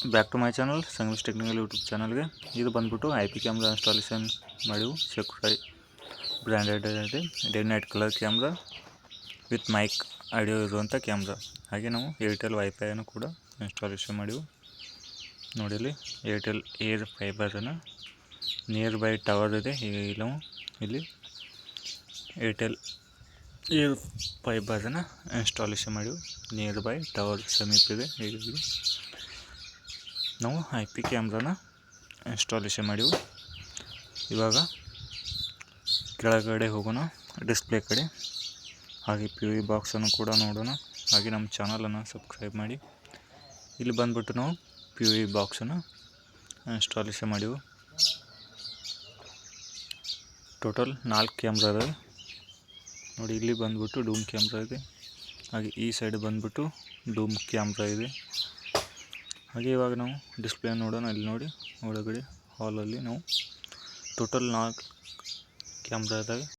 Back to my channel Sangamesh technical YouTube ಚಾನಲ್ಗೆ. ಇದು ಬಂದ್ಬಿಟ್ಟು IP ಕ್ಯಾಮ್ರಾ ಇನ್ಸ್ಟಾಲೇಷನ್ ಮಾಡಿವು. ಸೆಕ್ಯುರೈ ಬ್ರ್ಯಾಂಡೆಡ್ ಇದೆ. Day night colour camera with mic audio ಇರುವಂಥ ಕ್ಯಾಮ್ರಾ. ಹಾಗೆ ನಾವು ಏರ್ಟೆಲ್ ವೈಫೈಯನ್ನು ಕೂಡ ಇನ್ಸ್ಟಾಲೇಷನ್ ಮಾಡಿವು. ನೋಡಿ ಇಲ್ಲಿ ಏರ್ಟೆಲ್ ಏರ್ ಫೈಬರನ್ನು ನಿಯರ್ ಬೈ ಟವರ್ ಇದೆ. ಈಗ ನಾವು ಇಲ್ಲಿ ಏರ್ಟೆಲ್ ಏರ್ ಫೈಬರನ್ನು ಇನ್ಸ್ಟಾಲೇಷನ್ ಮಾಡಿವು. ನಿಯರ್ ಬೈ ಟವರ್ ಸಮೀಪ ಇದೆ. ಹೀಗಾಗಿ ನಾವು IP ಕ್ಯಾಮ್ರಾನ ಇನ್ಸ್ಟಾಲೇಷನ್ ಮಾಡಿವು. ಇವಾಗ ಕೆಳಗಡೆ ಹೋಗೋಣ, ಡಿಸ್ಪ್ಲೇ ಕಡೆ. ಹಾಗೆ POV ಬಾಕ್ಸನ್ನು ಕೂಡ ನೋಡೋಣ. ಹಾಗೆ ನಮ್ಮ ಚಾನಲನ್ನು ಸಬ್ಸ್ಕ್ರೈಬ್ ಮಾಡಿ. ಇಲ್ಲಿ ಬಂದ್ಬಿಟ್ಟು ನಾವು POV ಬಾಕ್ಸನ್ನು ಇನ್ಸ್ಟಾಲೇಷನ್ ಮಾಡಿವು. ಟೋಟಲ್ 4 ಕ್ಯಾಮ್ರಾ ಇದಾವೆ ನೋಡಿ. ಇಲ್ಲಿ ಬಂದ್ಬಿಟ್ಟು ಡೂಮ್ ಕ್ಯಾಮ್ರಾ ಇದೆ. ಹಾಗೆ ಈ ಸೈಡ್ ಬಂದ್ಬಿಟ್ಟು ಡೂಮ್ ಕ್ಯಾಮ್ರಾ ಇದೆ. ಹಾಗೆ ಇವಾಗ ನಾವು ಡಿಸ್ಪ್ಲೇ ನೋಡೋಣ. ಇಲ್ಲಿ ನೋಡಿ ಒಳಗಡೆ ಹಾಲಲ್ಲಿ ನಾವು ಟೋಟಲ್ 4 ಕ್ಯಾಮ್ರಾ ಇದ್ದಾವೆ.